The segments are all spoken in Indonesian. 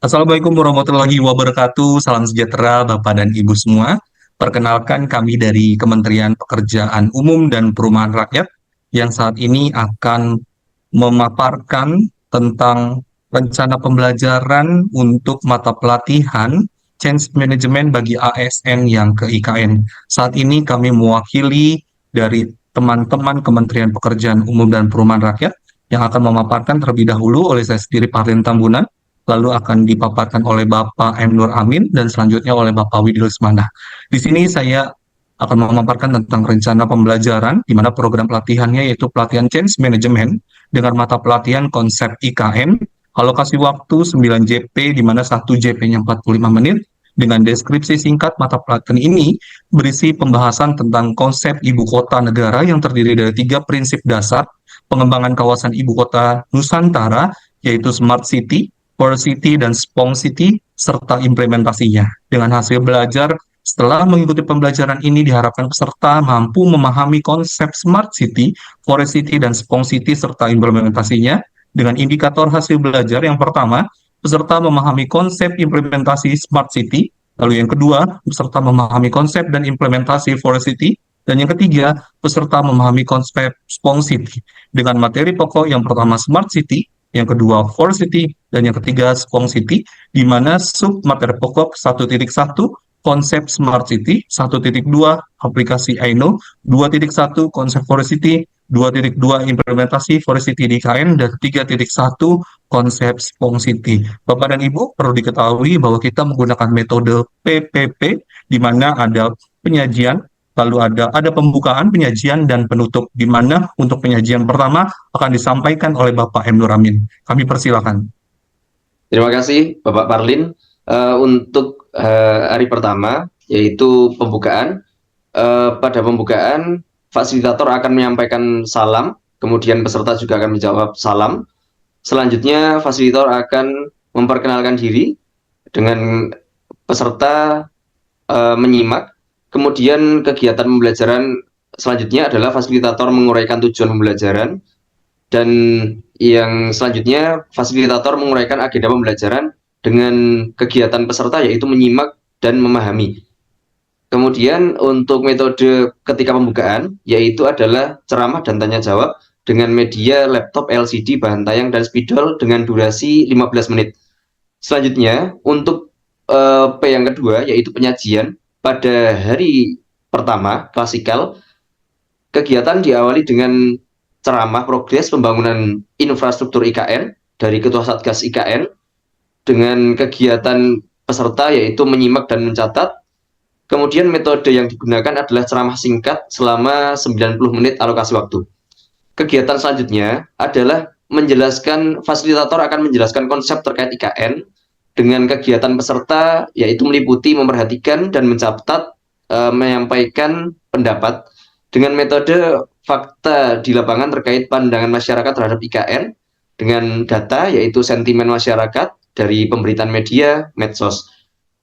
Assalamualaikum warahmatullahi wabarakatuh. Salam sejahtera Bapak dan Ibu semua. Perkenalkan kami dari Kementerian Pekerjaan Umum dan Perumahan Rakyat yang saat ini akan memaparkan tentang rencana pembelajaran untuk mata pelatihan Change Management bagi ASN yang ke IKN. Saat ini kami mewakili dari teman-teman Kementerian Pekerjaan Umum dan Perumahan Rakyat yang akan memaparkan terlebih dahulu oleh saya sendiri Parlin Tambunan, lalu akan dipaparkan oleh Bapak M. Nur Amin, dan selanjutnya oleh Bapak Widi Lesmana. Di sini saya akan memaparkan tentang rencana pembelajaran, di mana program pelatihannya yaitu pelatihan Change Management dengan mata pelatihan konsep IKN, alokasi waktu 9 JP, di mana 1 JP-nya 45 menit, dengan deskripsi singkat mata pelatihan ini berisi pembahasan tentang konsep ibu kota negara yang terdiri dari 3 prinsip dasar pengembangan kawasan ibu kota Nusantara, yaitu Smart City, Core City, dan Spong City, serta implementasinya. Dengan hasil belajar, setelah mengikuti pembelajaran ini diharapkan peserta mampu memahami konsep Smart City, Core City, dan Spong City, serta implementasinya. Dengan indikator hasil belajar yang pertama, peserta memahami konsep implementasi Smart City, lalu yang kedua, peserta memahami konsep dan implementasi Forest City, dan yang ketiga, peserta memahami konsep Spong City. Dengan materi pokok yang pertama Smart City, yang kedua Forest City, dan yang ketiga Spong City, di mana sub materi pokok 1.1 konsep Smart City, 1.2 aplikasi Aino, 2.1 konsep Forest City, 2.2 implementasi Forest City di IKN, dan 3.1 konsep Spong City. Bapak dan Ibu, perlu diketahui bahwa kita menggunakan metode PPP, di mana ada penyajian, lalu ada pembukaan, penyajian, dan penutup, di mana untuk penyajian pertama akan disampaikan oleh Bapak M. Nur Amin. Kami persilakan. Terima kasih Bapak Parlin. Untuk hari pertama, yaitu pembukaan. Pada pembukaan, fasilitator akan menyampaikan salam, kemudian peserta juga akan menjawab salam. Selanjutnya, fasilitator akan memperkenalkan diri dengan peserta menyimak. Kemudian kegiatan pembelajaran selanjutnya adalah fasilitator menguraikan tujuan pembelajaran. Dan yang selanjutnya, fasilitator menguraikan agenda pembelajaran dengan kegiatan peserta yaitu menyimak dan memahami. Kemudian untuk metode ketika pembukaan, yaitu adalah ceramah dan tanya jawab dengan media laptop LCD, bahan tayang, dan spidol dengan durasi 15 menit. Selanjutnya, untuk P yang kedua, yaitu penyajian. Pada hari pertama, klasikal, kegiatan diawali dengan ceramah progres pembangunan infrastruktur IKN dari Ketua Satgas IKN dengan kegiatan peserta yaitu menyimak dan mencatat. Kemudian metode yang digunakan adalah ceramah singkat selama 90 menit alokasi waktu. Kegiatan selanjutnya adalah fasilitator akan menjelaskan konsep terkait IKN dengan kegiatan peserta yaitu meliputi memperhatikan dan mencatat, menyampaikan pendapat dengan metode fakta di lapangan terkait pandangan masyarakat terhadap IKN dengan data yaitu sentimen masyarakat dari pemberitaan media, medsos.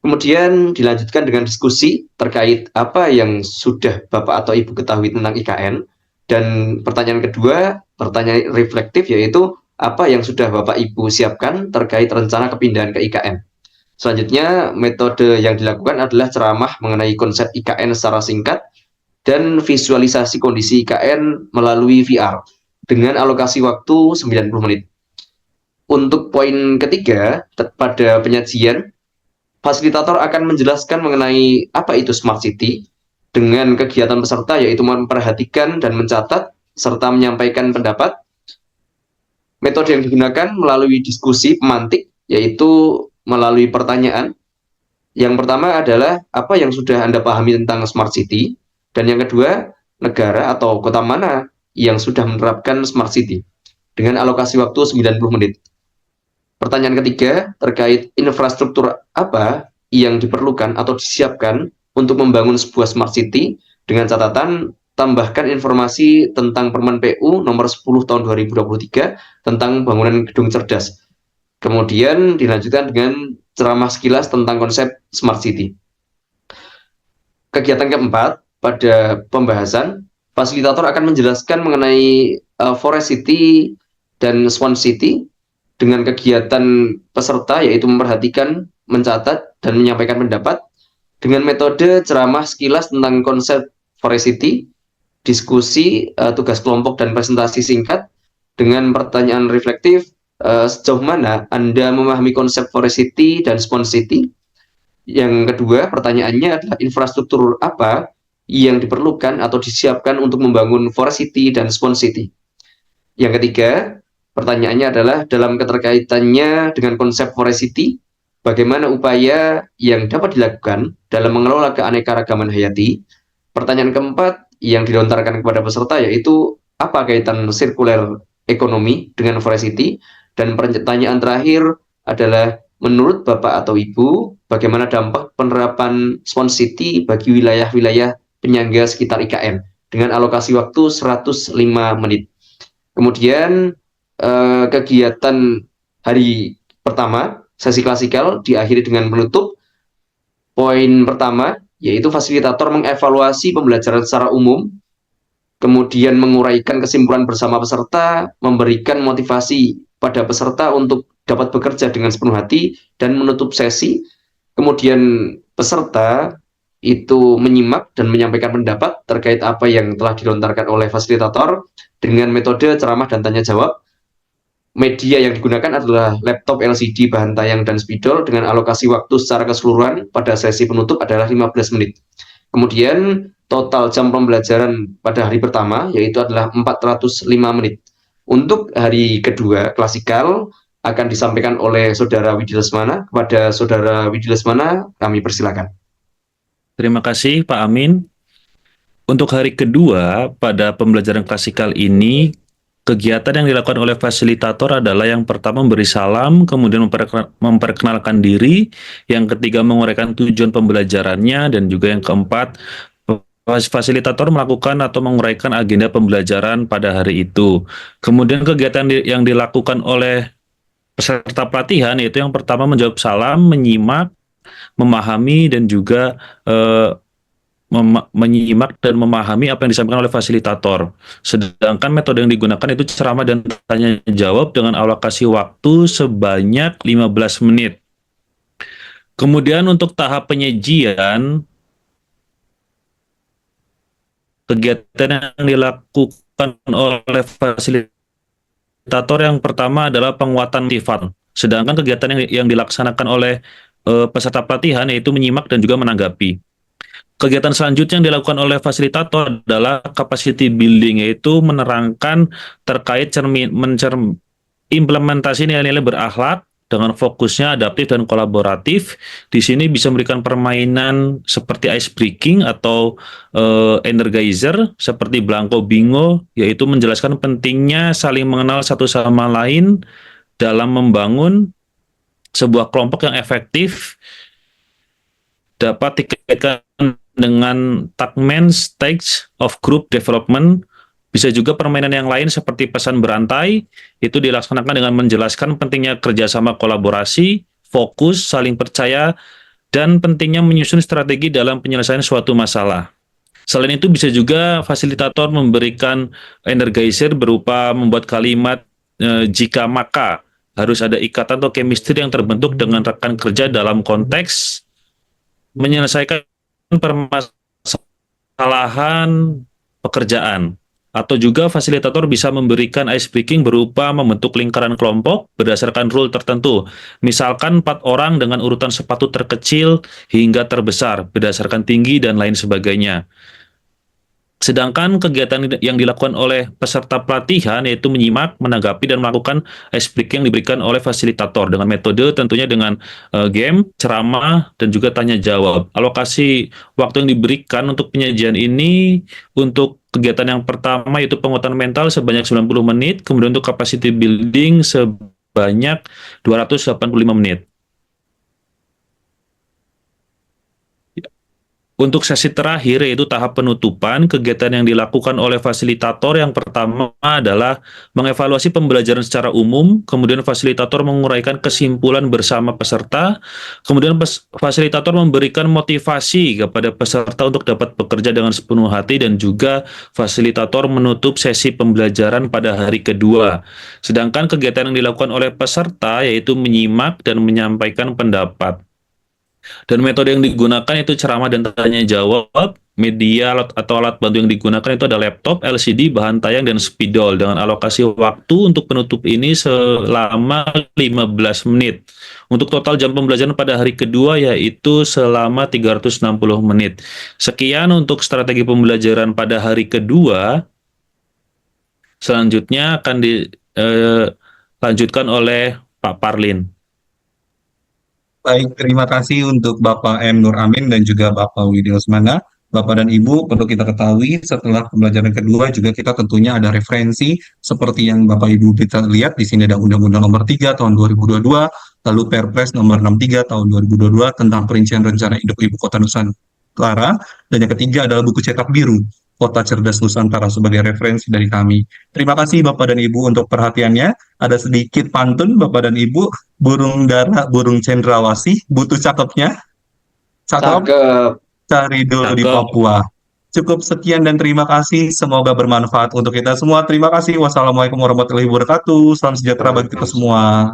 Kemudian dilanjutkan dengan diskusi terkait apa yang sudah Bapak atau Ibu ketahui tentang IKN. Dan pertanyaan kedua, pertanyaan reflektif, yaitu apa yang sudah Bapak Ibu siapkan terkait rencana kepindahan ke IKN. Selanjutnya, metode yang dilakukan adalah ceramah mengenai konsep IKN secara singkat dan visualisasi kondisi IKN melalui VR dengan alokasi waktu 90 menit. Untuk poin ketiga, pada penyajian, fasilitator akan menjelaskan mengenai apa itu Smart City dengan kegiatan peserta yaitu memperhatikan dan mencatat serta menyampaikan pendapat. Metode yang digunakan melalui diskusi pemantik yaitu melalui pertanyaan. Yang pertama adalah apa yang sudah Anda pahami tentang Smart City, dan yang kedua, negara atau kota mana yang sudah menerapkan Smart City dengan alokasi waktu 90 menit. Pertanyaan ketiga, terkait infrastruktur apa yang diperlukan atau disiapkan untuk membangun sebuah Smart City, dengan catatan tambahkan informasi tentang Permen PU nomor 10 tahun 2023 tentang bangunan gedung cerdas. Kemudian dilanjutkan dengan ceramah sekilas tentang konsep Smart City. Kegiatan keempat, pada pembahasan, fasilitator akan menjelaskan mengenai Forest City dan Swan City dengan kegiatan peserta yaitu memperhatikan, mencatat, dan menyampaikan pendapat dengan metode ceramah sekilas tentang konsep Forest, diskusi, tugas kelompok, dan presentasi singkat dengan pertanyaan reflektif. Sejauh mana Anda memahami konsep Forest dan Sponsity? Yang kedua, pertanyaannya adalah infrastruktur apa yang diperlukan atau disiapkan untuk membangun Forest dan Sponsity? Yang ketiga, pertanyaannya adalah dalam keterkaitannya dengan konsep Forest, bagaimana upaya yang dapat dilakukan dalam mengelola keanekaragaman hayati? Pertanyaan keempat yang dilontarkan kepada peserta yaitu apa kaitan sirkuler ekonomi dengan Forest? Dan pertanyaan terakhir adalah menurut Bapak atau Ibu, bagaimana dampak penerapan Sponsity bagi wilayah-wilayah penyangga sekitar IKN dengan alokasi waktu 105 menit. Kemudian kegiatan hari pertama, sesi klasikal, diakhiri dengan penutup. Poin pertama, yaitu fasilitator mengevaluasi pembelajaran secara umum, kemudian menguraikan kesimpulan bersama peserta, memberikan motivasi pada peserta untuk dapat bekerja dengan sepenuh hati, dan menutup sesi. Kemudian peserta itu menyimak dan menyampaikan pendapat terkait apa yang telah dilontarkan oleh fasilitator dengan metode ceramah dan tanya jawab. Media yang digunakan adalah laptop LCD, bahan tayang, dan spidol dengan alokasi waktu secara keseluruhan pada sesi penutup adalah 15 menit. Kemudian total jam pembelajaran pada hari pertama yaitu adalah 405 menit. Untuk hari kedua klasikal akan disampaikan oleh Saudara Widi Lesmana. Kepada Saudara Widi Lesmana, kami persilakan. Terima kasih Pak Amin. Untuk hari kedua pada pembelajaran klasikal ini, kegiatan yang dilakukan oleh fasilitator adalah yang pertama memberi salam, kemudian memperkenalkan diri, yang ketiga menguraikan tujuan pembelajarannya, dan juga yang keempat, fasilitator melakukan atau menguraikan agenda pembelajaran pada hari itu. Kemudian kegiatan yang dilakukan oleh peserta pelatihan yaitu yang pertama menjawab salam, menyimak, memahami, dan juga menyimak dan memahami apa yang disampaikan oleh fasilitator. Sedangkan metode yang digunakan itu ceramah dan tanya jawab dengan alokasi waktu sebanyak 15 menit. Kemudian untuk tahap penyajian, kegiatan yang dilakukan oleh fasilitator yang pertama adalah penguatan motivasi. Sedangkan kegiatan yang dilaksanakan oleh peserta pelatihan yaitu menyimak dan juga menanggapi. Kegiatan selanjutnya yang dilakukan oleh fasilitator adalah capacity building, yaitu menerangkan terkait implementasi nilai-nilai berakhlak dengan fokusnya adaptif dan kolaboratif. Di sini bisa memberikan permainan seperti ice breaking atau energizer seperti Blanko Bingo, yaitu menjelaskan pentingnya saling mengenal satu sama lain dalam membangun sebuah kelompok yang efektif dapat dikaitkan dengan Tuckman Stage of Group Development. Bisa juga permainan yang lain seperti pesan berantai, itu dilaksanakan dengan menjelaskan pentingnya kerjasama kolaborasi, fokus, saling percaya, dan pentingnya menyusun strategi dalam penyelesaian suatu masalah. Selain itu bisa juga fasilitator memberikan energizer berupa membuat kalimat jika maka, harus ada ikatan atau chemistry yang terbentuk dengan rekan kerja dalam konteks menyelesaikan permasalahan pekerjaan. Atau juga fasilitator bisa memberikan ice breaking berupa membentuk lingkaran kelompok berdasarkan rule tertentu. Misalkan 4 orang dengan urutan sepatu terkecil hingga terbesar berdasarkan tinggi dan lain sebagainya. Sedangkan kegiatan yang dilakukan oleh peserta pelatihan yaitu menyimak, menanggapi, dan melakukan ice breaking yang diberikan oleh fasilitator dengan metode tentunya dengan game, ceramah, dan juga tanya jawab. Alokasi waktu yang diberikan untuk penyajian ini untuk kegiatan yang pertama yaitu penguatan mental sebanyak 90 menit, kemudian untuk capacity building sebanyak 285 menit. Untuk sesi terakhir yaitu tahap penutupan, kegiatan yang dilakukan oleh fasilitator yang pertama adalah mengevaluasi pembelajaran secara umum, kemudian fasilitator menguraikan kesimpulan bersama peserta, kemudian fasilitator memberikan motivasi kepada peserta untuk dapat bekerja dengan sepenuh hati, dan juga fasilitator menutup sesi pembelajaran pada hari kedua. Sedangkan kegiatan yang dilakukan oleh peserta yaitu menyimak dan menyampaikan pendapat. Dan metode yang digunakan itu ceramah dan tanya jawab. Media atau alat bantu yang digunakan itu ada laptop, LCD, bahan tayang, dan spidol. Dengan alokasi waktu untuk penutup ini selama 15 menit. Untuk total jam pembelajaran pada hari kedua yaitu selama 360 menit. Sekian untuk strategi pembelajaran pada hari kedua. Selanjutnya akan dilanjutkan oleh Pak Parlin. Baik, terima kasih untuk Bapak M. Nur Amin dan juga Bapak Widi Usmana. Bapak dan Ibu, perlu kita ketahui setelah pembelajaran kedua juga kita tentunya ada referensi seperti yang Bapak Ibu kita lihat di sini ada Undang-Undang Nomor 3 Tahun 2022, lalu Perpres Nomor 63 Tahun 2022 tentang perincian rencana induk Ibu Kota Nusantara, dan yang ketiga adalah buku cetak biru Kota Cerdas Nusantara sebagai referensi dari kami. Terima kasih Bapak dan Ibu untuk perhatiannya. Ada sedikit pantun Bapak dan Ibu, burung dara, burung cendrawasih, butuh cakepnya. Cakep, Cakep. cari dulu di Cakep. Papua. Cukup sekian dan terima kasih. Semoga bermanfaat untuk kita semua. Terima kasih. Wassalamualaikum warahmatullahi wabarakatuh. Salam sejahtera bagi kita semua.